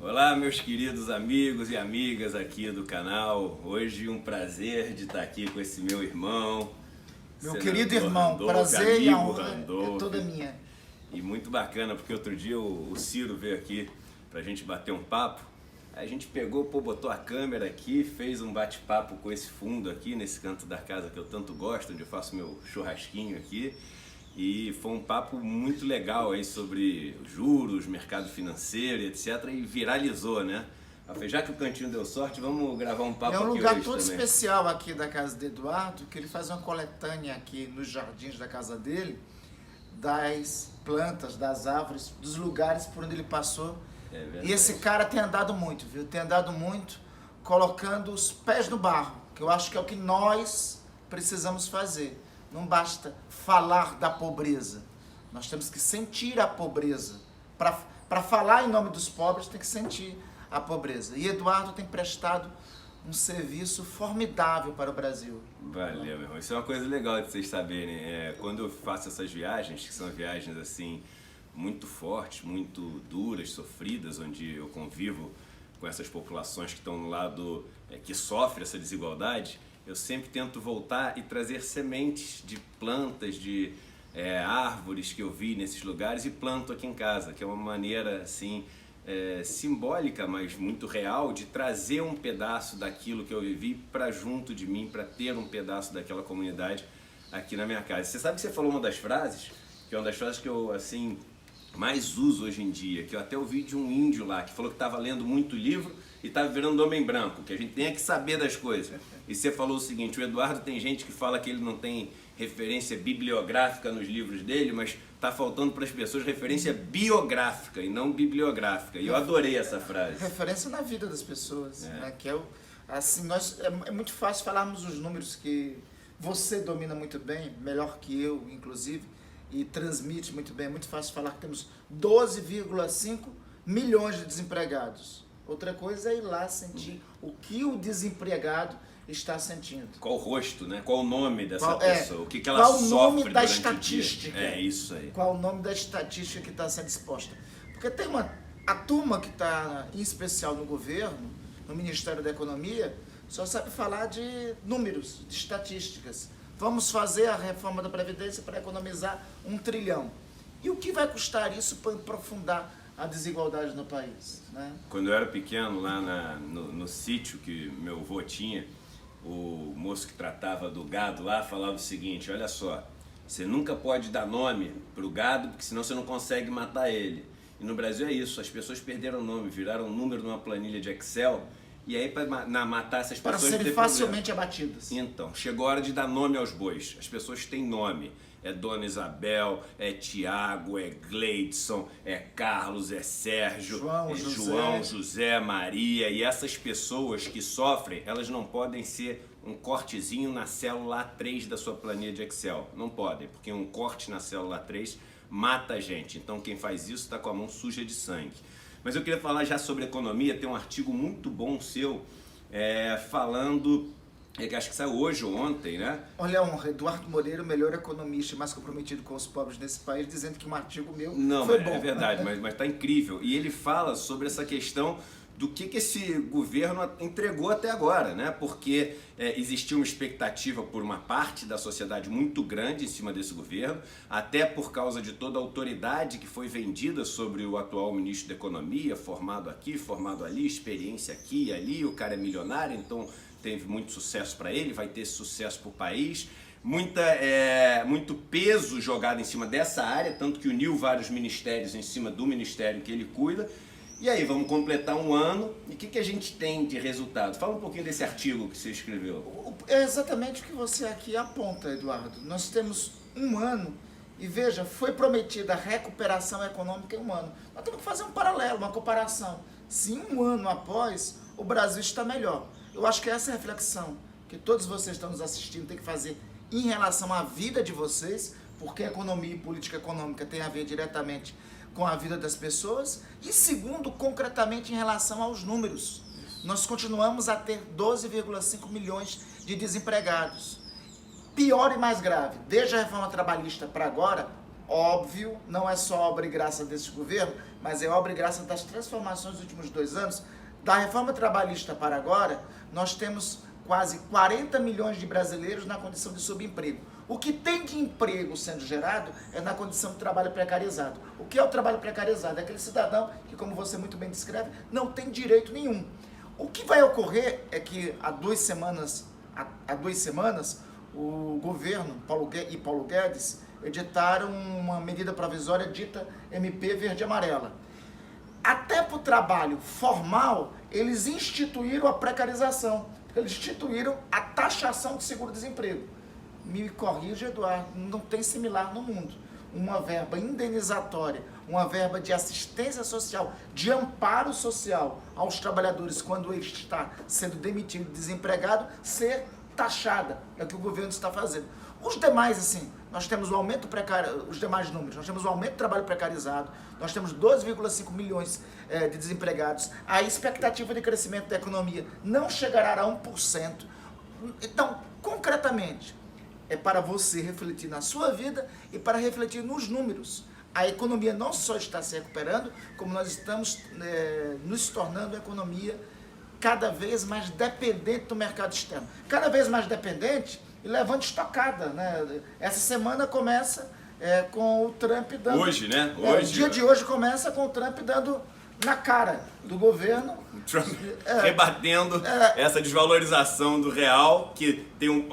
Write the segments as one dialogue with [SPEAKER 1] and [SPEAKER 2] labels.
[SPEAKER 1] Olá, meus queridos amigos e amigas aqui do canal. Hoje um prazer de estar aqui com esse meu irmão,
[SPEAKER 2] Meu
[SPEAKER 1] senador
[SPEAKER 2] querido irmão,
[SPEAKER 1] Randolph,
[SPEAKER 2] prazer e a
[SPEAKER 1] amigo
[SPEAKER 2] honra é
[SPEAKER 1] Randolph.
[SPEAKER 2] toda minha.
[SPEAKER 1] E muito bacana, porque outro dia o Ciro veio aqui pra gente bater um papo. Aí a gente pegou, botou a câmera aqui, fez um bate-papo com esse fundo aqui, nesse canto da casa que eu tanto gosto, onde eu faço meu churrasquinho aqui. E foi um papo muito legal aí sobre juros, mercado financeiro, etc. E viralizou, né? Eu falei, já que o Cantinho deu sorte, vamos gravar um papo
[SPEAKER 2] É um
[SPEAKER 1] aqui
[SPEAKER 2] lugar
[SPEAKER 1] hoje
[SPEAKER 2] todo
[SPEAKER 1] também.
[SPEAKER 2] especial aqui da casa de Eduardo, que ele faz uma coletânea aqui nos jardins da casa dele, das plantas, das árvores, dos lugares por onde ele passou.
[SPEAKER 1] É verdade.
[SPEAKER 2] E esse cara tem andado muito, viu? Tem andado muito colocando os pés no barro, que eu acho que é o que nós precisamos fazer. Não basta falar da pobreza. Nós temos que sentir a pobreza. Para falar em nome dos pobres, tem que sentir a pobreza. E Eduardo tem prestado um serviço formidável para o Brasil.
[SPEAKER 1] Valeu, meu irmão. Isso é uma coisa legal de vocês saberem. Quando eu faço essas viagens, que são viagens assim muito fortes, muito duras, sofridas, onde eu convivo com essas populações que estão no lado que sofre essa desigualdade, eu sempre tento voltar e trazer sementes de plantas, de árvores que eu vi nesses lugares e planto aqui em casa, que é uma maneira assim simbólica, mas muito real, de trazer um pedaço daquilo que eu vivi para junto de mim, para ter um pedaço daquela comunidade aqui na minha casa. Você sabe que você falou uma das frases, que é uma das frases que eu assim mais uso hoje em dia, que eu até ouvi de um índio lá, que falou que estava lendo muito livro e estava virando homem branco, que a gente tem que saber das coisas. E você falou o seguinte, o Eduardo tem gente que fala que ele não tem referência bibliográfica nos livros dele, mas está faltando para as pessoas referência biográfica e não bibliográfica. E eu adorei essa frase.
[SPEAKER 2] Referência na vida das pessoas, né? Que assim, é muito fácil falarmos os números que você domina muito bem, melhor que eu, inclusive, e transmite muito bem. É muito fácil falar que temos 12,5 milhões de desempregados. Outra coisa é ir lá sentir o que o desempregado está sentindo.
[SPEAKER 1] Qual o rosto, né? Qual o nome dessa pessoa? O que ela
[SPEAKER 2] qual
[SPEAKER 1] sofre
[SPEAKER 2] o nome da
[SPEAKER 1] durante
[SPEAKER 2] estatística?
[SPEAKER 1] o dia? É isso aí.
[SPEAKER 2] Qual o nome da estatística que está sendo exposta? Porque tem a turma que está, em especial no governo, no Ministério da Economia, só sabe falar de números, de estatísticas. Vamos fazer a reforma da Previdência para economizar 1 trilhão. E o que vai custar isso para aprofundar a desigualdade no país? Né?
[SPEAKER 1] Quando eu era pequeno, lá no sítio que meu avô tinha, o moço que tratava do gado lá falava o seguinte, olha só, você nunca pode dar nome para o gado, porque senão você não consegue matar ele. E no Brasil é isso, as pessoas perderam o nome, viraram um número numa planilha de Excel, e aí para matar essas pessoas...
[SPEAKER 2] Para serem facilmente abatidas.
[SPEAKER 1] Então, chegou a hora de dar nome aos bois. As pessoas têm nome. É Dona Isabel, é Tiago, é Gleidson, é Carlos, é Sérgio, João, José, Maria. E essas pessoas que sofrem, elas não podem ser um cortezinho na célula A3 da sua planilha de Excel. Não podem, porque um corte na célula A3 mata a gente. Então quem faz isso está com a mão suja de sangue. Mas eu queria falar já sobre economia, tem um artigo muito bom seu falando, que acho que saiu hoje ou ontem, né?
[SPEAKER 2] Olha a honra, Eduardo Moreira, o melhor economista mais comprometido com os pobres desse país, dizendo que um artigo meu foi bom.
[SPEAKER 1] É verdade, mas tá incrível. E ele fala sobre essa questão do que esse governo entregou até agora, né? Porque existia uma expectativa por uma parte da sociedade muito grande em cima desse governo, até por causa de toda a autoridade que foi vendida sobre o atual ministro da Economia, formado aqui, formado ali, experiência aqui e ali, o cara é milionário, então teve muito sucesso para ele, vai ter sucesso para o país. Muito peso jogado em cima dessa área, tanto que uniu vários ministérios em cima do ministério que ele cuida. E aí, vamos completar um ano, e o que a gente tem de resultado? Fala um pouquinho desse artigo que você escreveu.
[SPEAKER 2] É exatamente o que você aqui aponta, Eduardo. Nós temos um ano, e veja, foi prometida a recuperação econômica em um ano. Nós temos que fazer um paralelo, uma comparação. Se um ano após, o Brasil está melhor. Eu acho que essa é a reflexão que todos vocês que estão nos assistindo têm que fazer em relação à vida de vocês, porque economia e política econômica tem a ver diretamente com a vida das pessoas, e segundo, concretamente em relação aos números. Nós continuamos a ter 12,5 milhões de desempregados. Pior e mais grave, desde a reforma trabalhista para agora, óbvio, não é só obra e graça desse governo, mas é obra e graça das transformações dos últimos 2 anos. Da reforma trabalhista para agora, nós temos quase 40 milhões de brasileiros na condição de subemprego. O que tem de emprego sendo gerado é na condição de trabalho precarizado. O que é o trabalho precarizado? É aquele cidadão que, como você muito bem descreve, não tem direito nenhum. O que vai ocorrer é que há 2 semanas, o governo e Paulo Guedes editaram uma medida provisória dita MP Verde e Amarela. Até para o trabalho formal, eles instituíram a precarização, eles instituíram a taxação de seguro-desemprego. Me corrija, Eduardo, não tem similar no mundo. Uma verba indenizatória, uma verba de assistência social, de amparo social aos trabalhadores quando ele está sendo demitido, desempregado, ser taxada. É o que o governo está fazendo. Os demais, assim, nós temos o aumento precário, os demais números, nós temos o aumento do trabalho precarizado, nós temos 2,5 milhões de desempregados, a expectativa de crescimento da economia não chegará a 1%. Então, concretamente, é para você refletir na sua vida e para refletir nos números. A economia não só está se recuperando, como nós estamos nos tornando uma economia cada vez mais dependente do mercado externo. Cada vez mais dependente e levando estocada, né? Essa semana começa com o Trump dando...
[SPEAKER 1] Hoje, né?
[SPEAKER 2] O dia de hoje começa com o Trump dando na cara do governo.
[SPEAKER 1] Trump rebatendo essa desvalorização do real, que tem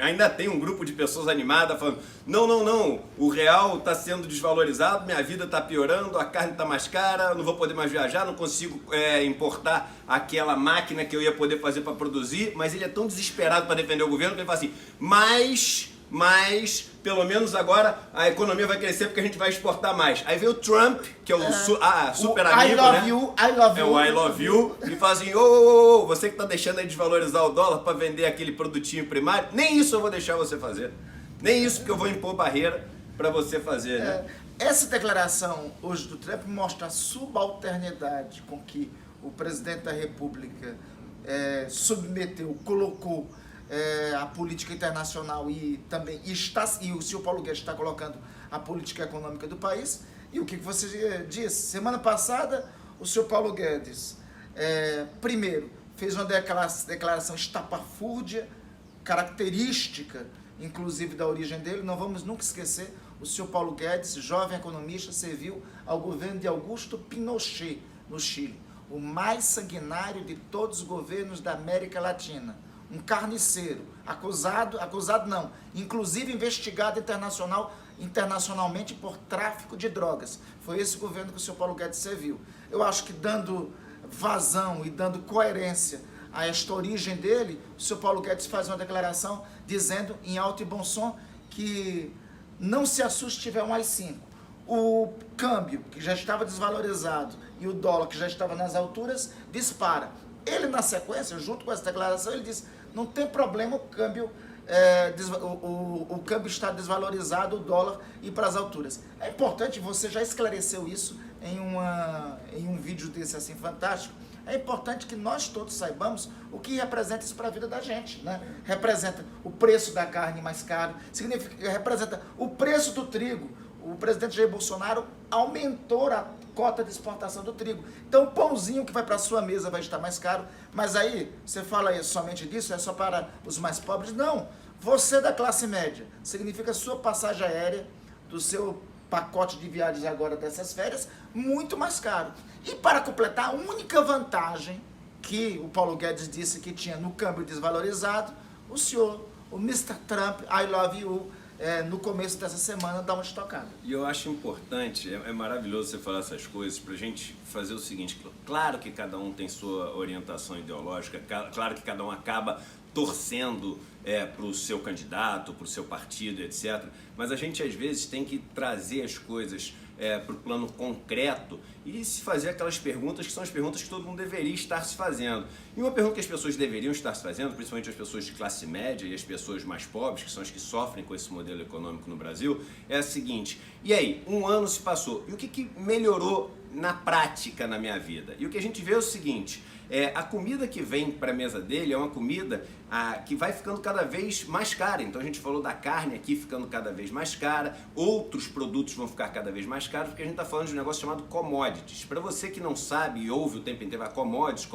[SPEAKER 1] ainda tem um grupo de pessoas animadas falando, não, o real está sendo desvalorizado, minha vida está piorando, a carne está mais cara, não vou poder mais viajar, não consigo importar aquela máquina que eu ia poder fazer para produzir, mas ele é tão desesperado para defender o governo que ele fala assim, mas pelo menos agora a economia vai crescer porque a gente vai exportar mais. Aí vem o Trump, que é o super amigo, né? É o I love you. E fala assim, você que tá deixando aí desvalorizar o dólar para vender aquele produtinho primário, nem isso eu vou deixar você fazer. Nem isso porque eu vou impor barreira para você fazer, né?
[SPEAKER 2] Essa declaração hoje do Trump mostra a subalternidade com que o presidente da República colocou a política internacional e o senhor Paulo Guedes está colocando a política econômica do país. E o que você disse? Semana passada, o senhor Paulo Guedes, primeiro, fez uma declaração estapafúrdia, característica, inclusive, da origem dele. Não vamos nunca esquecer, o senhor Paulo Guedes, jovem economista, serviu ao governo de Augusto Pinochet, no Chile, o mais sanguinário de todos os governos da América Latina. Um carniceiro, inclusive investigado internacionalmente por tráfico de drogas. Foi esse governo que o senhor Paulo Guedes serviu. Eu acho que dando vazão e dando coerência a esta origem dele, o senhor Paulo Guedes faz uma declaração dizendo, em alto e bom som, que não se assuste se tiver um AI-5. O câmbio, que já estava desvalorizado, e o dólar, que já estava nas alturas, dispara. Ele, na sequência, junto com essa declaração, ele diz, não tem problema o câmbio está desvalorizado, o dólar ir para as alturas. É importante, você já esclareceu isso em um vídeo desse assim fantástico, é importante que nós todos saibamos o que representa isso para a vida da gente, né? Representa o preço da carne mais caro, representa o preço do trigo. O presidente Jair Bolsonaro aumentou a cota de exportação do trigo. Então o pãozinho que vai para a sua mesa vai estar mais caro. Mas aí, você fala aí somente disso, é só para os mais pobres? Não. Você da classe média, significa sua passagem aérea, do seu pacote de viagens agora dessas férias, muito mais caro. E para completar, a única vantagem que o Paulo Guedes disse que tinha no câmbio desvalorizado, o Mr. Trump, I love you, no começo dessa semana, dá uma estocada.
[SPEAKER 1] E eu acho importante, é maravilhoso você falar essas coisas, pra gente fazer o seguinte, claro que cada um tem sua orientação ideológica, claro que cada um acaba torcendo para o seu candidato, para o seu partido, etc. Mas a gente, às vezes, tem que trazer as coisas para o plano concreto e se fazer aquelas perguntas que são as perguntas que todo mundo deveria estar se fazendo. E uma pergunta que as pessoas deveriam estar se fazendo, principalmente as pessoas de classe média e as pessoas mais pobres, que são as que sofrem com esse modelo econômico no Brasil, é a seguinte: e aí, um ano se passou, e o que melhorou na prática na minha vida. E o que a gente vê é o seguinte, a comida que vem para a mesa dele é uma comida que vai ficando cada vez mais cara. Então a gente falou da carne aqui ficando cada vez mais cara, outros produtos vão ficar cada vez mais caros, porque a gente está falando de um negócio chamado commodities. Para você que não sabe e ouve o tempo inteiro, commodities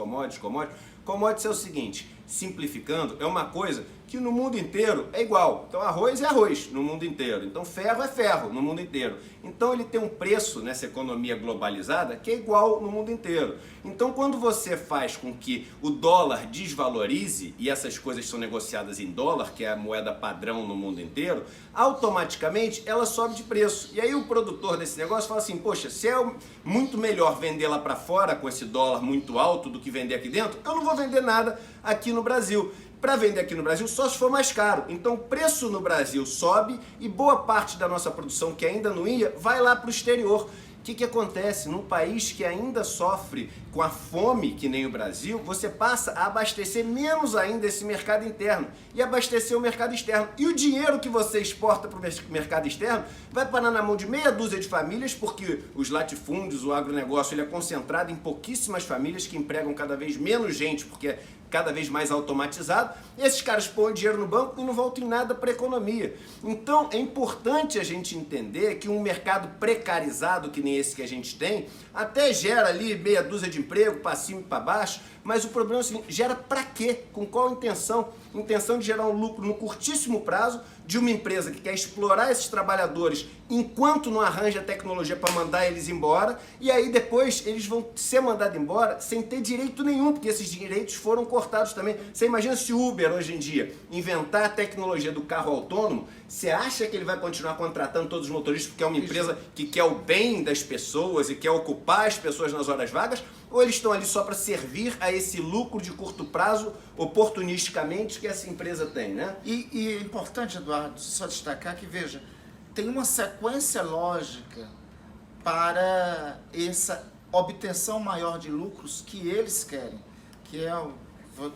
[SPEAKER 1] é o seguinte, simplificando, é uma coisa que no mundo inteiro é igual. Então arroz é arroz no mundo inteiro, então ferro é ferro no mundo inteiro. Então ele tem um preço nessa economia globalizada que é igual no mundo inteiro. Então quando você faz com que o dólar desvalorize, e essas coisas são negociadas em dólar, que é a moeda padrão no mundo inteiro, automaticamente ela sobe de preço. E aí o produtor desse negócio fala assim, poxa, se é muito melhor vender lá para fora com esse dólar muito alto do que vender aqui dentro, eu não vou vender nada aqui no Brasil. Para vender aqui no Brasil só se for mais caro. Então o preço no Brasil sobe e boa parte da nossa produção que ainda não ia vai lá para o exterior. O que acontece? Num país que ainda sofre com a fome, que nem o Brasil, você passa a abastecer menos ainda esse mercado interno e abastecer o mercado externo. E o dinheiro que você exporta para o mercado externo vai parar na mão de meia dúzia de famílias, porque os latifúndios, o agronegócio, ele é concentrado em pouquíssimas famílias que empregam cada vez menos gente, porque é cada vez mais automatizado. E esses caras põem dinheiro no banco e não voltam em nada para a economia. Então é importante a gente entender que um mercado precarizado, que nem esse que a gente tem, até gera ali meia dúzia de emprego para cima e para baixo, mas o problema é o seguinte, gera para quê? Com qual intenção? Intenção de gerar um lucro no curtíssimo prazo de uma empresa que quer explorar esses trabalhadores enquanto não arranja tecnologia para mandar eles embora, e aí depois eles vão ser mandados embora sem ter direito nenhum, porque esses direitos foram cortados também. Você imagina se o Uber hoje em dia inventar a tecnologia do carro autônomo, você acha que ele vai continuar contratando todos os motoristas porque é uma empresa que quer o bem das pessoas e quer ocupar as pessoas nas horas vagas? Ou eles estão ali só para servir a esse lucro de curto prazo, oportunisticamente, que essa empresa tem, né?
[SPEAKER 2] E é importante, Eduardo, só destacar que, veja, tem uma sequência lógica para essa obtenção maior de lucros que eles querem, que é,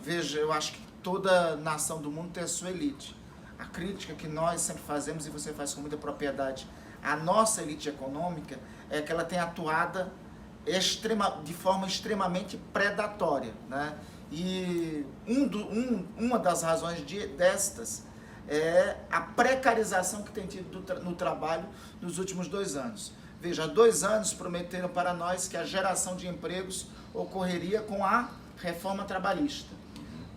[SPEAKER 2] veja, eu acho que toda nação do mundo tem a sua elite. A crítica que nós sempre fazemos, e você faz com muita propriedade, a nossa elite econômica é que ela tem atuado de forma extremamente predatória, né? E uma das razões destas é a precarização que tem tido no trabalho nos últimos 2 anos. Veja, há 2 anos prometeram para nós que a geração de empregos ocorreria com a reforma trabalhista.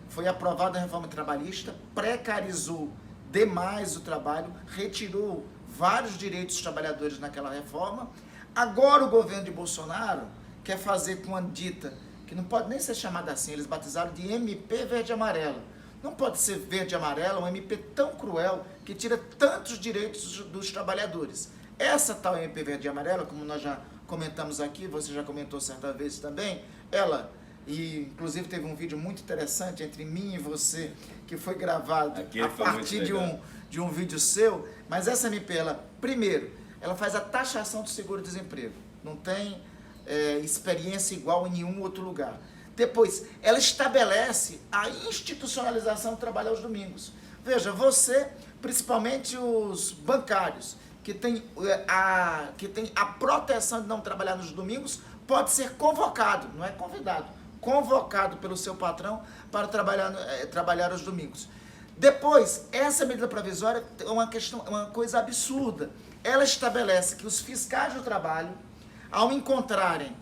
[SPEAKER 2] Foi aprovada a reforma trabalhista, precarizou demais o trabalho, retirou vários direitos dos trabalhadores naquela reforma. Agora o governo de Bolsonaro quer fazer com a dita, que não pode nem ser chamada assim, eles batizaram de MP verde e amarela. Não pode ser verde e amarela, um MP tão cruel que tira tantos direitos dos trabalhadores. Essa tal MP verde e amarela, como nós já comentamos aqui, você já comentou certa vez também, ela, e inclusive teve um vídeo muito interessante entre mim e você, que foi gravado a partir de um vídeo seu, mas essa MP, ela, primeiro, ela faz a taxação do seguro-desemprego. Não tem experiência igual em nenhum outro lugar. Depois, ela estabelece a institucionalização do trabalho aos domingos. Veja, você, principalmente os bancários, que tem a proteção de não trabalhar nos domingos, pode ser convocado, não é convidado, convocado pelo seu patrão para trabalhar aos domingos. Depois, essa medida provisória é uma coisa absurda. Ela estabelece que os fiscais do trabalho, ao encontrarem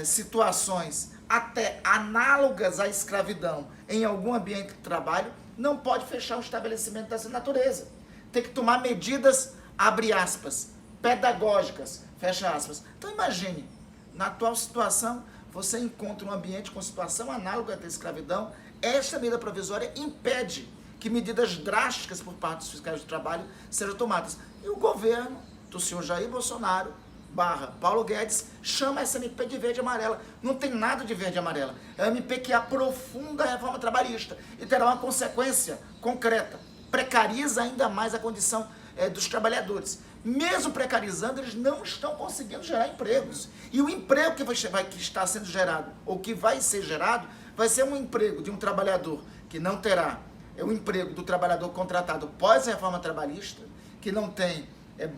[SPEAKER 2] situações até análogas à escravidão em algum ambiente de trabalho, não pode fechar um estabelecimento dessa natureza. Tem que tomar medidas, abre aspas, pedagógicas, fecha aspas. Então imagine, na atual situação, você encontra um ambiente com situação análoga à escravidão, esta medida provisória impede que medidas drásticas por parte dos fiscais do trabalho sejam tomadas. E o governo do senhor Jair Bolsonaro / Paulo Guedes chama essa MP de verde e amarela. Não tem nada de verde e amarela. É uma MP que aprofunda a reforma trabalhista e terá uma consequência concreta. Precariza ainda mais a condição dos trabalhadores. Mesmo precarizando, eles não estão conseguindo gerar empregos. E o emprego que está sendo gerado, ou que vai ser gerado, vai ser um emprego de um trabalhador que não terá, é o emprego do trabalhador contratado pós a reforma trabalhista, que não tem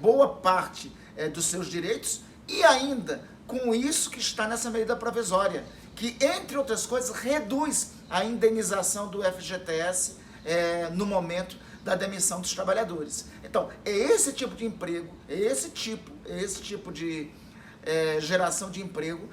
[SPEAKER 2] boa parte dos seus direitos, e ainda com isso que está nessa medida provisória, que, entre outras coisas, reduz a indenização do FGTS no momento da demissão dos trabalhadores. Então, é esse tipo de emprego, é esse tipo de geração de emprego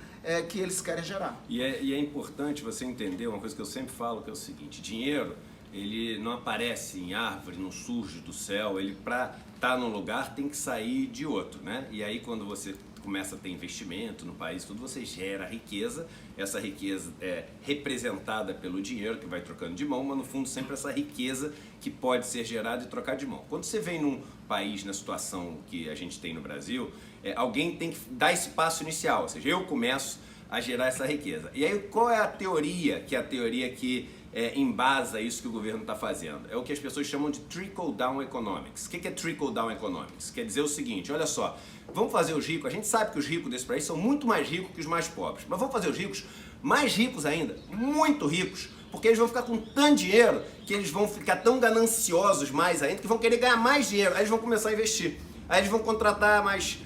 [SPEAKER 2] que eles querem gerar.
[SPEAKER 1] E é importante você entender uma coisa que eu sempre falo, que é o seguinte: dinheiro, ele não aparece em árvore, não surge do céu, ele para estar num lugar tem que sair de outro, né? E aí quando você começa a ter investimento no país, tudo, você gera riqueza, essa riqueza é representada pelo dinheiro que vai trocando de mão, mas no fundo sempre essa riqueza que pode ser gerada e trocar de mão. Quando você vem num país na situação que a gente tem no Brasil, alguém tem que dar esse passo inicial, ou seja, eu começo a gerar essa riqueza. E aí qual é a teoria, que é a teoria que embasa isso que o governo está fazendo? É o que as pessoas chamam de trickle-down economics. O que é trickle-down economics? Quer dizer o seguinte: olha só, vamos fazer os ricos, a gente sabe que os ricos desse país são muito mais ricos que os mais pobres, mas vamos fazer os ricos mais ricos ainda, muito ricos, porque eles vão ficar com tanto dinheiro que eles vão ficar tão gananciosos mais ainda, que vão querer ganhar mais dinheiro, aí eles vão começar a investir. Aí eles vão contratar mais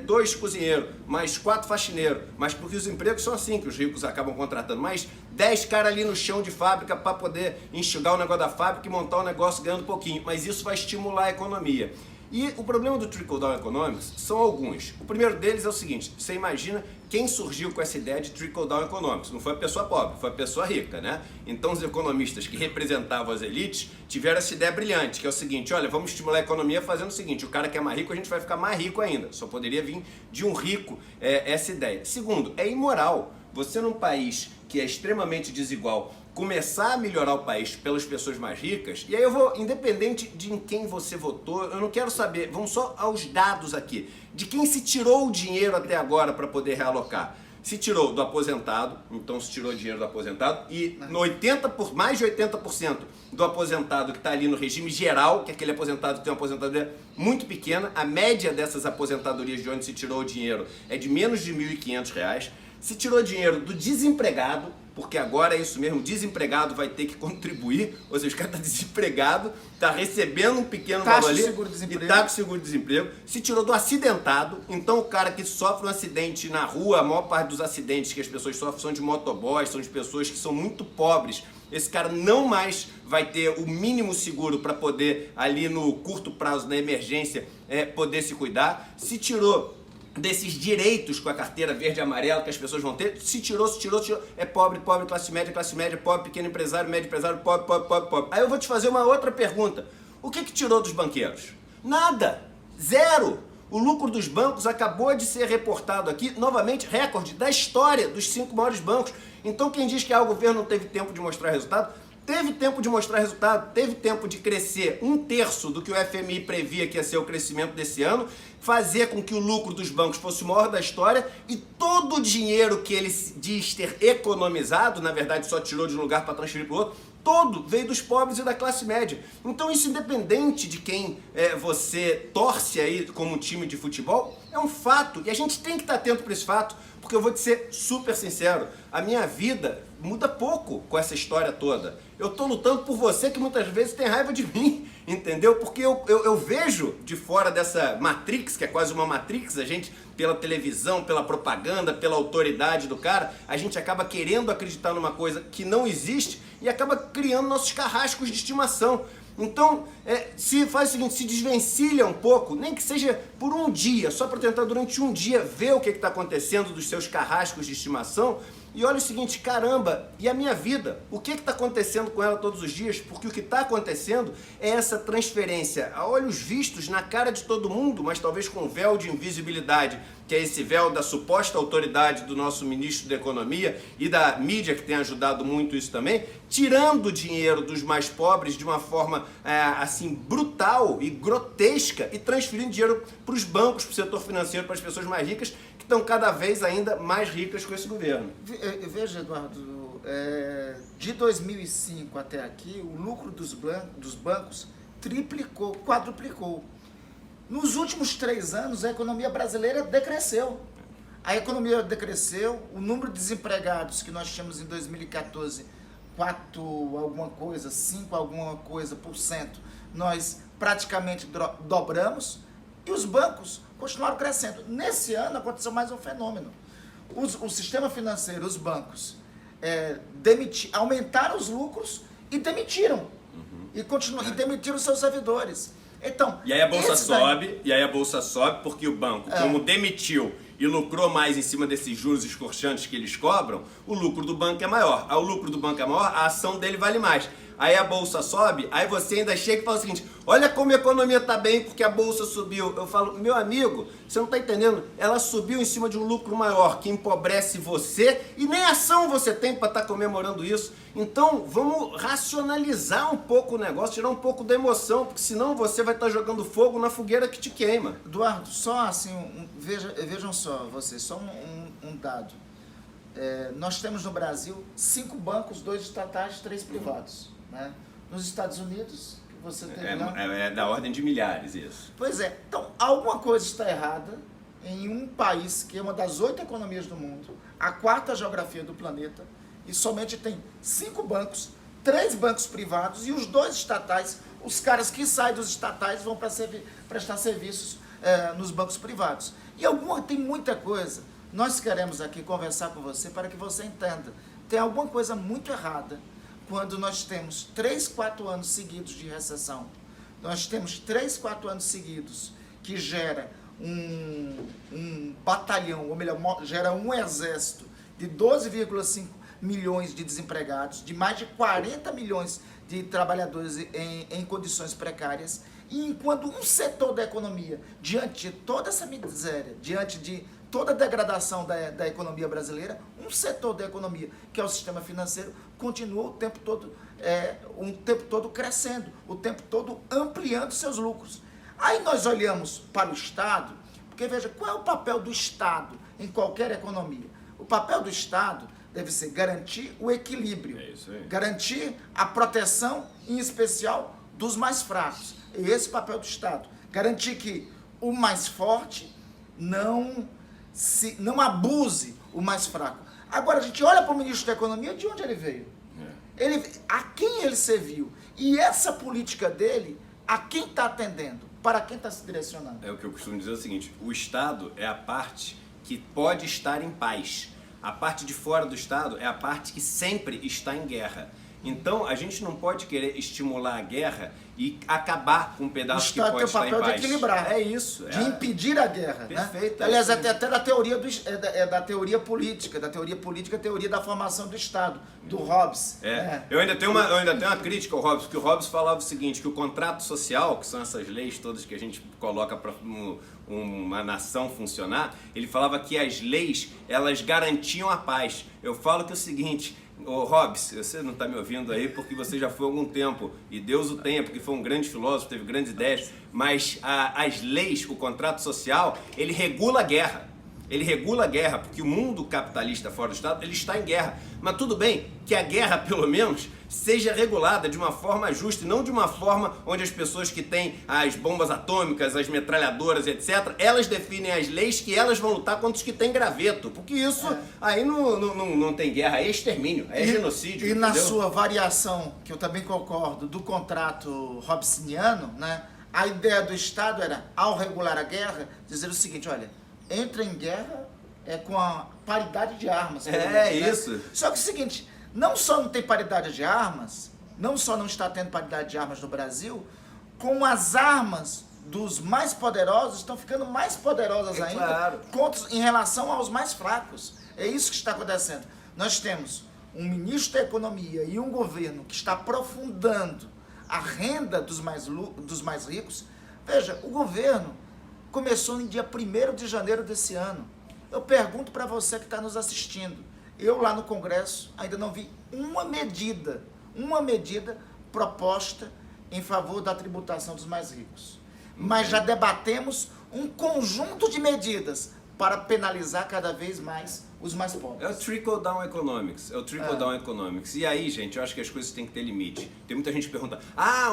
[SPEAKER 1] 2 cozinheiros, mais 4 faxineiros, mas porque os empregos são assim que os ricos acabam contratando, mais 10 caras ali no chão de fábrica para poder enxugar o negócio da fábrica e montar o negócio ganhando um pouquinho, mas isso vai estimular a economia. E o problema do trickle-down economics são alguns. O primeiro deles é o seguinte: você imagina quem surgiu com essa ideia de trickle-down economics. Não foi a pessoa pobre, foi a pessoa rica, né? Então os economistas que representavam as elites tiveram essa ideia brilhante, que é o seguinte: olha, vamos estimular a economia fazendo o seguinte, o cara que é mais rico, a gente vai ficar mais rico ainda. Só poderia vir de um rico essa ideia. Segundo, é imoral você num país que é extremamente desigual começar a melhorar o país pelas pessoas mais ricas. E aí eu vou, independente de em quem você votou, eu não quero saber, vamos só aos dados aqui, de quem se tirou o dinheiro até agora para poder realocar. Se tirou do aposentado, então se tirou dinheiro do aposentado, e mais de 80% do aposentado que está ali no regime geral, que é aquele aposentado que tem uma aposentadoria muito pequena, a média dessas aposentadorias de onde se tirou o dinheiro é de menos de R$ 1.500. Se tirou dinheiro do desempregado, porque agora é isso mesmo, desempregado vai ter que contribuir, ou seja, o cara está desempregado, está recebendo um pequeno valor ali e está com seguro-desemprego. Se tirou do acidentado, então o cara que sofre um acidente na rua, a maior parte dos acidentes que as pessoas sofrem são de motoboys, são de pessoas que são muito pobres. Esse cara não mais vai ter o mínimo seguro para poder, ali no curto prazo, na emergência, poder se cuidar. Se tirou desses direitos com a carteira verde e amarela que as pessoas vão ter, se tirou, é pobre, classe média, pobre, pequeno empresário, médio empresário, pobre. Aí eu vou te fazer uma outra pergunta: o que tirou dos banqueiros? Nada, zero. O lucro dos bancos acabou de ser reportado aqui, novamente, recorde da história dos 5 maiores bancos. Então quem diz que o governo não teve tempo de mostrar resultado, teve tempo de mostrar resultado, teve tempo de crescer 1/3 do que o FMI previa que ia ser o crescimento desse ano, fazer com que o lucro dos bancos fosse o maior da história, e todo o dinheiro que ele diz ter economizado, na verdade só tirou de um lugar para transferir para o outro, todo veio dos pobres e da classe média. Então isso, independente de quem você torce aí como time de futebol, é um fato, e a gente tem que estar atento para esse fato, porque eu vou te ser super sincero, a minha vida muda pouco com essa história toda. Eu tô lutando por você que muitas vezes tem raiva de mim, entendeu? Porque eu vejo de fora dessa Matrix, que é quase uma Matrix, a gente, pela televisão, pela propaganda, pela autoridade do cara, a gente acaba querendo acreditar numa coisa que não existe e acaba criando nossos carrascos de estimação. Então, se faz o seguinte, se desvencilha um pouco, nem que seja por um dia, só para tentar durante um dia ver o que está acontecendo dos seus carrascos de estimação, e olha o seguinte: caramba, e a minha vida? O que está acontecendo com ela todos os dias? Porque o que está acontecendo é essa transferência a olhos vistos na cara de todo mundo, mas talvez com um véu de invisibilidade, que é esse véu da suposta autoridade do nosso ministro da Economia e da mídia, que tem ajudado muito isso também, tirando dinheiro dos mais pobres de uma forma assim brutal e grotesca e transferindo dinheiro para os bancos, para o setor financeiro, para as pessoas mais ricas, que estão cada vez ainda mais ricas com esse governo.
[SPEAKER 2] Veja, Eduardo, de 2005 até aqui, o lucro dos bancos triplicou, quadruplicou. Nos últimos 3 anos, a economia brasileira decresceu. A economia decresceu, o número de desempregados que nós tínhamos em 2014, 4 alguma coisa, 5 alguma coisa por cento, nós praticamente dobramos, e os bancos continuaram crescendo. Nesse ano aconteceu mais um fenômeno. o sistema financeiro, os bancos, aumentaram os lucros e demitiram. E demitiram seus servidores. Então,
[SPEAKER 1] e aí a bolsa sobe, porque o banco, como demitiu e lucrou mais em cima desses juros escorchantes que eles cobram, o lucro do banco é maior. Aí o lucro do banco é maior, a ação dele vale mais. Aí a bolsa sobe, aí você ainda chega e fala o seguinte: olha como a economia está bem porque a bolsa subiu. Eu falo, meu amigo, você não está entendendo, ela subiu em cima de um lucro maior que empobrece você e nem ação você tem para estar comemorando isso. Então vamos racionalizar um pouco o negócio, tirar um pouco da emoção, porque senão você vai estar jogando fogo na fogueira que te queima.
[SPEAKER 2] Eduardo, só assim, vejam só vocês, só um dado. Nós temos no Brasil 5 bancos, 2 estatais, 3 privados. Né? Nos Estados Unidos, que você tem lá...
[SPEAKER 1] É da ordem de milhares isso.
[SPEAKER 2] Pois é. Então, alguma coisa está errada em um país que é uma das 8 economias do mundo, a 4ª geografia do planeta, e somente tem 5 bancos, 3 bancos privados e os 2 estatais. Os caras que saem dos estatais vão prestar serviços nos bancos privados. E tem muita coisa. Nós queremos aqui conversar com você para que você entenda. Tem alguma coisa muito errada quando nós temos 3, 4 anos seguidos de recessão. Nós temos 3, 4 anos seguidos que gera um batalhão, ou melhor, gera um exército de 12,5 milhões de desempregados, de mais de 40 milhões de trabalhadores em condições precárias, e enquanto um setor da economia, diante de toda essa miséria, diante de toda a degradação da economia brasileira, um setor da economia, que é o sistema financeiro, continua o tempo todo crescendo, o tempo todo ampliando seus lucros. Aí nós olhamos para o Estado, porque veja, qual é o papel do Estado em qualquer economia? O papel do Estado deve ser garantir o equilíbrio, garantir a proteção, em especial, dos mais fracos. É esse o papel do Estado. Garantir que o mais forte não abuse o mais fraco. Agora, a gente olha para o ministro da Economia, de onde ele veio? A quem ele serviu? E essa política dele, a quem está atendendo? Para quem está se direcionando?
[SPEAKER 1] É o que eu costumo dizer o seguinte: o Estado é a parte que pode estar em paz. A parte de fora do Estado é a parte que sempre está em guerra. Então, a gente não pode querer estimular a guerra e acabar com um pedaço que pode estar em paz. O Estado tem o papel
[SPEAKER 2] de equilibrar.
[SPEAKER 1] É isso.
[SPEAKER 2] De impedir a guerra.
[SPEAKER 1] Perfeito.
[SPEAKER 2] Né? Aliás, até da teoria, da teoria política, a teoria da formação do Estado, do Hobbes.
[SPEAKER 1] Eu ainda tenho uma crítica ao Hobbes, porque o Hobbes falava o seguinte, que o contrato social, que são essas leis todas que a gente coloca para uma nação funcionar, ele falava que as leis, elas garantiam a paz. Eu falo que é o seguinte: ô Hobbes, você não está me ouvindo aí porque você já foi há algum tempo, e Deus o tenha, porque foi um grande filósofo, teve grandes ideias, mas as leis, o contrato social, ele regula a guerra. Ele regula a guerra, porque o mundo capitalista fora do Estado, ele está em guerra. Mas tudo bem que a guerra, pelo menos, seja regulada de uma forma justa, e não de uma forma onde as pessoas que têm as bombas atômicas, as metralhadoras, etc., elas definem as leis que elas vão lutar contra os que têm graveto. Porque isso aí não tem guerra, é extermínio, é genocídio.
[SPEAKER 2] E na sua variação, que eu também concordo, do contrato hobbesiano, né, a ideia do Estado era, ao regular a guerra, dizer o seguinte: olha, entra em guerra com a paridade de armas.
[SPEAKER 1] Isso.
[SPEAKER 2] Né? Só que é o seguinte, não só não tem paridade de armas, não só não está tendo paridade de armas no Brasil, como as armas dos mais poderosos estão ficando mais poderosas ainda, em relação aos mais fracos. É isso que está acontecendo. Nós temos um ministro da Economia e um governo que está aprofundando a renda dos mais ricos. Veja, o governo começou no dia 1º de janeiro desse ano. Eu pergunto para você que está nos assistindo, eu lá no Congresso ainda não vi uma medida proposta em favor da tributação dos mais ricos. Mas já debatemos um conjunto de medidas para penalizar cada vez mais os mais pobres.
[SPEAKER 1] É o trickle-down economics. E aí, gente, eu acho que as coisas têm que ter limite. Tem muita gente que pergunta: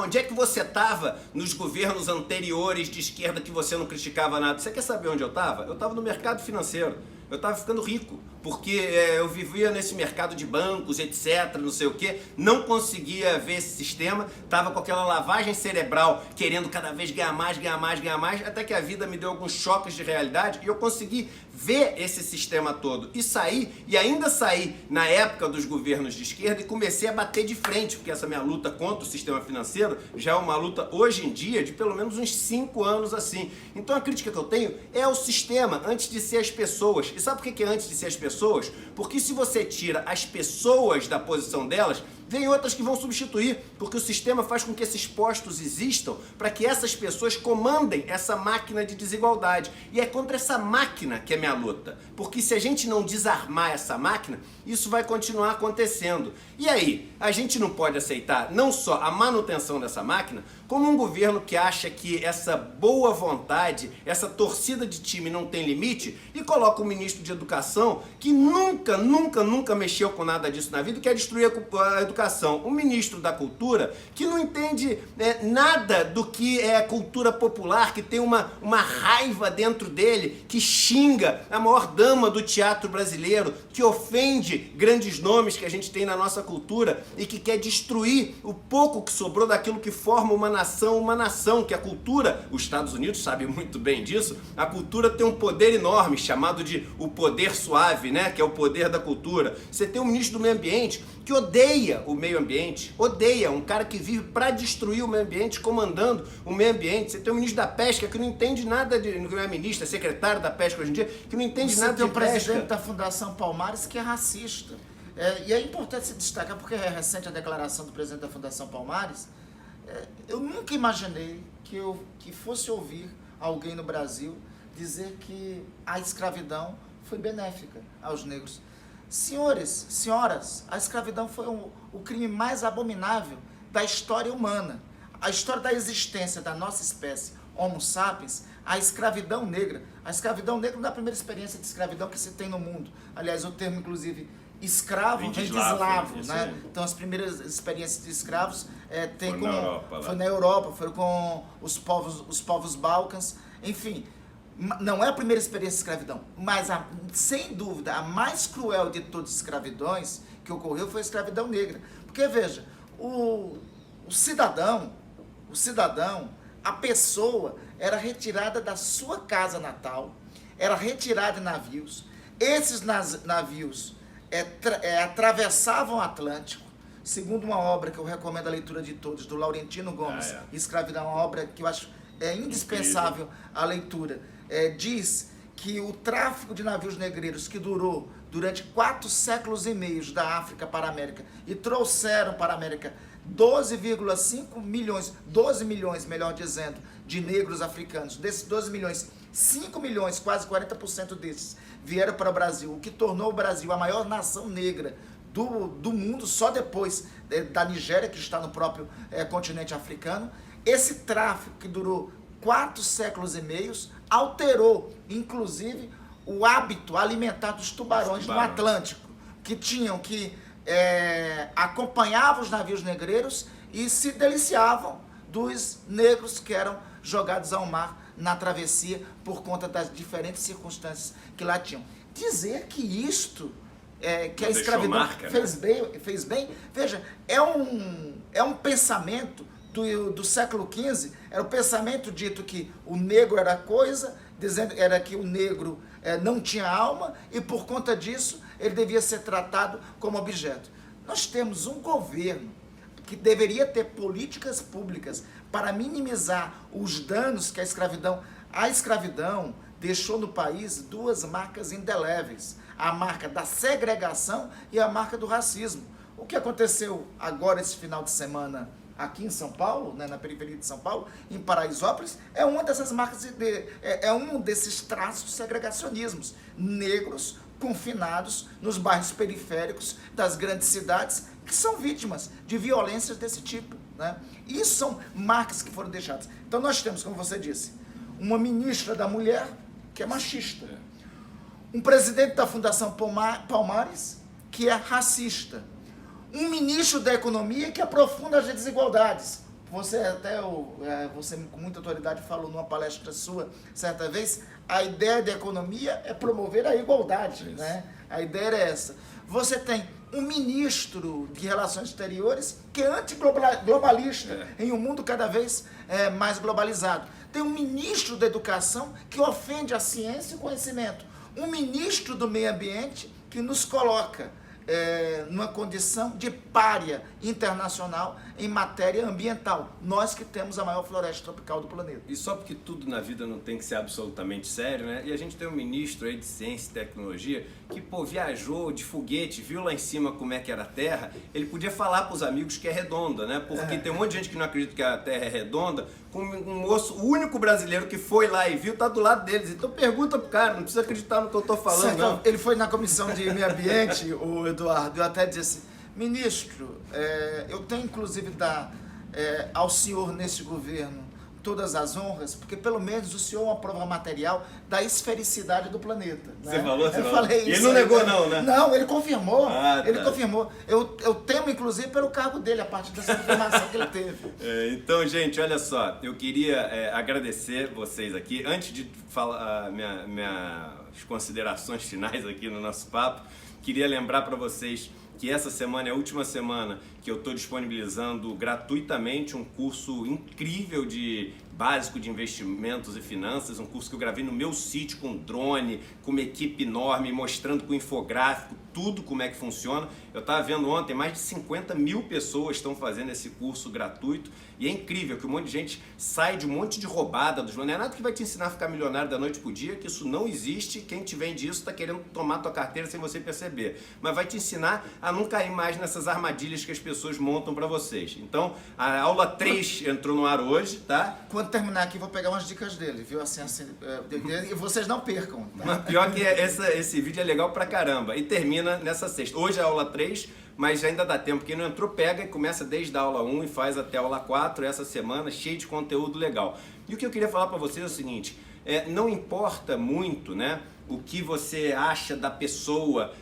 [SPEAKER 1] onde é que você estava nos governos anteriores de esquerda que você não criticava nada? Você quer saber onde eu estava? Eu estava no mercado financeiro. Eu estava ficando rico, porque eu vivia nesse mercado de bancos, etc, não sei o que, não conseguia ver esse sistema, estava com aquela lavagem cerebral, querendo cada vez ganhar mais, até que a vida me deu alguns choques de realidade e eu consegui ver esse sistema todo e sair, e ainda sair na época dos governos de esquerda, e comecei a bater de frente, porque essa minha luta contra o sistema financeiro já é uma luta hoje em dia de pelo menos uns 5 anos assim. Então a crítica que eu tenho é o sistema antes de ser as pessoas. E sabe por que é antes de ser as pessoas? Porque se você tira as pessoas da posição delas, vem outras que vão substituir, porque o sistema faz com que esses postos existam para que essas pessoas comandem essa máquina de desigualdade. E é contra essa máquina que é minha luta, porque se a gente não desarmar essa máquina, isso vai continuar acontecendo. E aí, a gente não pode aceitar não só a manutenção dessa máquina, como um governo que acha que essa boa vontade, essa torcida de time não tem limite e coloca um ministro de educação que nunca mexeu com nada disso na vida e quer destruir a educação. Um ministro da cultura que não entende nada do que é cultura popular, que tem uma raiva dentro dele, que xinga a maior dama do teatro brasileiro, que ofende grandes nomes que a gente tem na nossa cultura e que quer destruir o pouco que sobrou daquilo que forma uma nação, que a cultura, os Estados Unidos sabem muito bem disso, a cultura tem um poder enorme, chamado de o poder suave, né, que é o poder da cultura. Você tem um ministro do meio ambiente que odeia o meio ambiente, odeia, um cara que vive para destruir o meio ambiente, comandando o meio ambiente. Você tem um ministro da pesca que não entende nada de, não é ministro, é secretário da pesca hoje em dia, que não entende nada de pesca.
[SPEAKER 2] Você tem o presidente da Fundação Palmares que é racista. E é importante se destacar, porque é recente a declaração do presidente da Fundação Palmares. Eu nunca imaginei que fosse ouvir alguém no Brasil dizer que a escravidão foi benéfica aos negros. Senhores, senhoras, a escravidão foi o crime mais abominável da história humana. A história da existência da nossa espécie, Homo sapiens, a escravidão negra não é a primeira experiência de escravidão que se tem no mundo. Aliás, o termo, inclusive, escravo vem de eslavo, né? Então as primeiras experiências de escravos foi na Europa, foram com os povos balcãs, enfim, não é a primeira experiência de escravidão, mas sem dúvida a mais cruel de todas as escravidões que ocorreu foi a escravidão negra, porque veja, o cidadão, a pessoa era retirada da sua casa natal, era retirada em navios, esses navios atravessavam o Atlântico, segundo uma obra que eu recomendo a leitura de todos, do Laurentino Gomes, Escravidão, uma obra que eu acho indispensável a leitura. Diz que o tráfico de navios negreiros que durou durante 4 séculos e meio da África para a América e trouxeram para a América 12 milhões, melhor dizendo, de negros africanos. Desses 12 milhões, 5 milhões, quase 40% desses, vieram para o Brasil, o que tornou o Brasil a maior nação negra do mundo, só depois da Nigéria, que está no próprio continente africano. Esse tráfico que durou 4 séculos e meio alterou, inclusive, o hábito alimentar dos tubarões no Atlântico, que acompanhavam os navios negreiros e se deliciavam dos negros que eram jogados ao mar na travessia por conta das diferentes circunstâncias que lá tinham. Dizer que isto, que a escravidão marca, fez bem, veja, é um pensamento do século XV, era o pensamento dito que o negro era coisa, era que o negro não tinha alma e por conta disso ele devia ser tratado como objeto. Nós temos um governo que deveria ter políticas públicas para minimizar os danos que a escravidão deixou no país 2 marcas indeléveis, a marca da segregação e a marca do racismo. O que aconteceu agora esse final de semana aqui em São Paulo, né, na periferia de São Paulo, em Paraisópolis, é uma dessas marcas, é um desses traços segregacionismos. Negros confinados nos bairros periféricos das grandes cidades que são vítimas de violências desse tipo, né? Isso são marcas que foram deixadas. Então nós temos, como você disse, uma ministra da Mulher que é machista, um presidente da Fundação Palmares que é racista, um ministro da Economia que aprofunda as desigualdades. Você com muita autoridade falou numa palestra sua certa vez, a ideia da economia é promover a igualdade, né? A ideia é essa. Você tem um ministro de Relações Exteriores que é antiglobalista em um mundo cada vez mais globalizado. Tem um ministro da Educação que ofende a ciência e o conhecimento. um ministro do meio ambiente que nos coloca numa condição de pária internacional em matéria ambiental. Nós que temos a maior floresta tropical do planeta.
[SPEAKER 1] E só porque tudo na vida não tem que ser absolutamente sério, né? E a gente tem um ministro aí de ciência e tecnologia que, viajou de foguete, viu lá em cima como é que era a Terra, ele podia falar para os amigos que é redonda, né? Porque tem um monte de gente que não acredita que a Terra é redonda, com um moço, o único brasileiro que foi lá e viu, tá do lado deles. Então pergunta pro cara, não precisa acreditar no que eu tô falando,
[SPEAKER 2] certo,
[SPEAKER 1] não.
[SPEAKER 2] Ele foi na comissão de meio ambiente, o Eduardo, eu até disse assim, ministro, eu tenho inclusive dar ao senhor nesse governo todas as honras, porque pelo menos o senhor é uma prova material da esfericidade do planeta.
[SPEAKER 1] Você
[SPEAKER 2] né?
[SPEAKER 1] falou?
[SPEAKER 2] Eu falei isso.
[SPEAKER 1] E ele não negou não, né?
[SPEAKER 2] Não, ele confirmou. Ele
[SPEAKER 1] tá.
[SPEAKER 2] confirmou. Eu temo, inclusive, pelo cargo dele, a partir dessa informação que ele teve.
[SPEAKER 1] Então, gente, olha só, eu queria agradecer vocês aqui. Antes de falar minhas considerações finais aqui no nosso papo, queria lembrar para vocês que essa semana é a última semana que eu estou disponibilizando gratuitamente um curso incrível de básico de investimentos e finanças, um curso que eu gravei no meu sítio com drone, com uma equipe enorme, mostrando com infográfico tudo como é que funciona. Eu estava vendo ontem, mais de 50 mil pessoas estão fazendo esse curso gratuito e é incrível que um monte de gente sai de um monte de roubada dos drones. Não é nada que vai te ensinar a ficar milionário da noite pro dia, que isso não existe. Quem te vende isso está querendo tomar tua carteira sem você perceber. Mas vai te ensinar a não cair mais nessas armadilhas que as pessoas montam para vocês. Então, a aula 3 entrou no ar hoje, tá?
[SPEAKER 2] Quando terminar aqui, vou pegar umas dicas dele, viu? Assim, e vocês não percam. Tá?
[SPEAKER 1] Mas pior que esse vídeo é legal pra caramba. E termina nessa sexta. Hoje é a aula 3, mas ainda dá tempo. Quem não entrou, pega e começa desde a aula 1 e faz até a aula 4 essa semana, cheio de conteúdo legal. E o que eu queria falar pra vocês é o seguinte, não importa muito, né? O que você acha da pessoa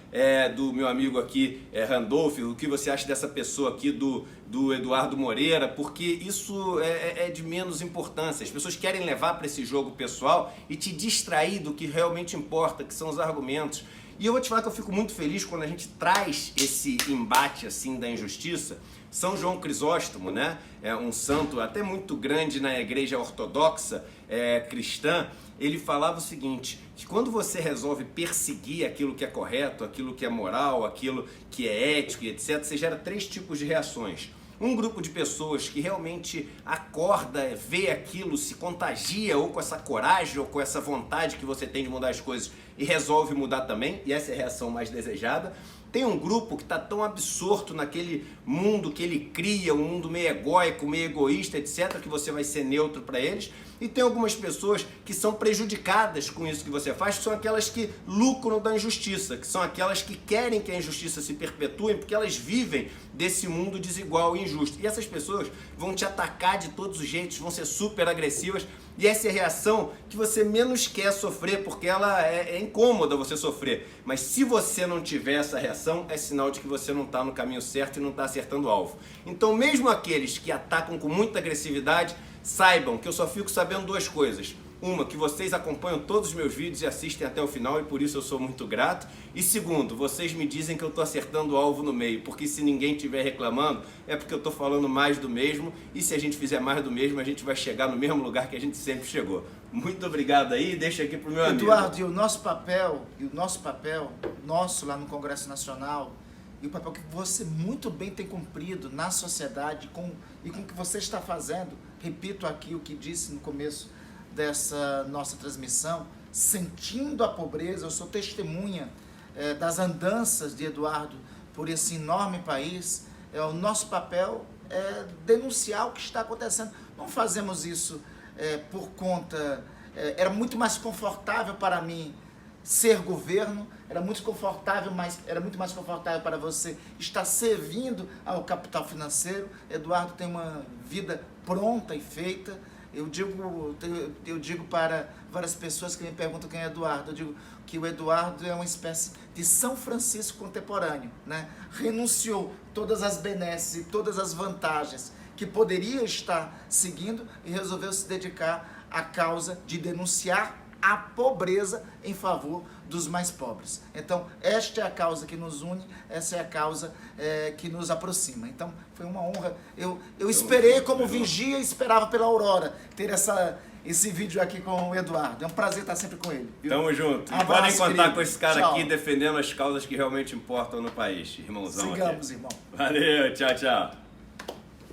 [SPEAKER 1] do meu amigo aqui, Randolph, o que você acha dessa pessoa aqui do Eduardo Moreira, porque isso é de menos importância. As pessoas querem levar para esse jogo pessoal e te distrair do que realmente importa, que são os argumentos. E eu vou te falar que eu fico muito feliz quando a gente traz esse embate assim da injustiça. São João Crisóstomo, né? É um santo até muito grande na igreja ortodoxa cristã. Ele falava o seguinte, que quando você resolve perseguir aquilo que é correto, aquilo que é moral, aquilo que é ético e etc., você gera 3 tipos de reações. Um grupo de pessoas que realmente acorda, vê aquilo, se contagia ou com essa coragem ou com essa vontade que você tem de mudar as coisas e resolve mudar também, e essa é a reação mais desejada. Tem um grupo que está tão absorto naquele mundo que ele cria, um mundo meio egóico, meio egoísta, etc., que você vai ser neutro para eles. E tem algumas pessoas que são prejudicadas com isso que você faz, que são aquelas que lucram da injustiça, que são aquelas que querem que a injustiça se perpetue, porque elas vivem desse mundo desigual e injusto. E essas pessoas vão te atacar de todos os jeitos, vão ser super agressivas, e essa é a reação que você menos quer sofrer, porque ela é incômoda você sofrer. Mas se você não tiver essa reação, é sinal de que você não está no caminho certo e não está acertando o alvo. Então, mesmo aqueles que atacam com muita agressividade, saibam que eu só fico sabendo 2 coisas. Uma, que vocês acompanham todos os meus vídeos e assistem até o final e por isso eu sou muito grato. E segundo, vocês me dizem que eu estou acertando o alvo no meio, porque se ninguém estiver reclamando, é porque eu estou falando mais do mesmo, e se a gente fizer mais do mesmo, a gente vai chegar no mesmo lugar que a gente sempre chegou. Muito obrigado aí, deixa aqui pro meu amigo.
[SPEAKER 2] Eduardo, e o nosso papel, nosso lá no Congresso Nacional, e o papel que você muito bem tem cumprido na sociedade e com o que você está fazendo, repito aqui o que disse no começo dessa nossa transmissão, sentindo a pobreza, eu sou testemunha das andanças de Eduardo por esse enorme país. O nosso papel é denunciar o que está acontecendo. Não fazemos isso por conta... era muito mais confortável para mim ser governo, era muito mais confortável para você estar servindo ao capital financeiro. Eduardo tem uma vida pronta e feita. Eu digo para várias pessoas que me perguntam quem é Eduardo, eu digo que o Eduardo é uma espécie de São Francisco contemporâneo, né? Renunciou todas as benesses e todas as vantagens que poderia estar seguindo e resolveu se dedicar à causa de denunciar a pobreza em favor dos mais pobres. Então, esta é a causa que nos une, essa é a causa que nos aproxima. Então, foi uma honra. Eu esperei como vigia e esperava pela aurora ter esse vídeo aqui com o Eduardo. É um prazer estar sempre com ele. Viu?
[SPEAKER 1] Tamo junto. E
[SPEAKER 2] Abraço,
[SPEAKER 1] podem contar
[SPEAKER 2] querido.
[SPEAKER 1] com esse cara
[SPEAKER 2] Tchau.
[SPEAKER 1] aqui defendendo as causas que realmente importam no país. Irmãozão
[SPEAKER 2] Sigamos,
[SPEAKER 1] aqui.
[SPEAKER 2] irmão.
[SPEAKER 1] Valeu, tchau, tchau.